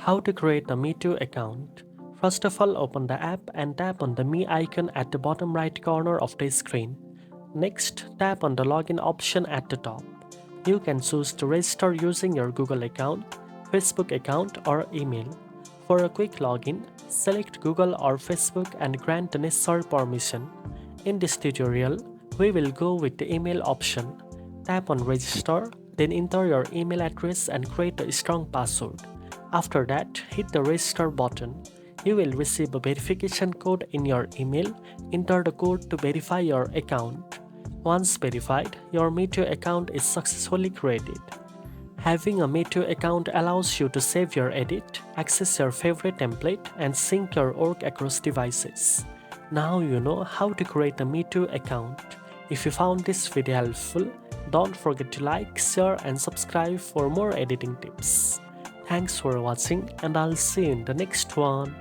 How to create a Meitu account. First of all, open the app and tap on the Me icon at the bottom right corner of the screen. Next, tap on the login option at the top. You can choose to register using your Google account, Facebook account, or email. For a quick login, select Google or Facebook and grant the necessary permission. In this tutorial, we will go with the email option. Tap on register, then enter your email address and create a strong password. After that, hit the register button. You will receive a verification code in your email. Enter the code to verify your account. Once verified, your Meitu account is successfully created. Having a Meitu account allows you to save your edit, access your favorite template, and sync your work across devices. Now you know how to create a Meitu account. If you found this video helpful, don't forget to like, share, and subscribe for more editing tips. Thanks for watching, and I'll see you in the next one.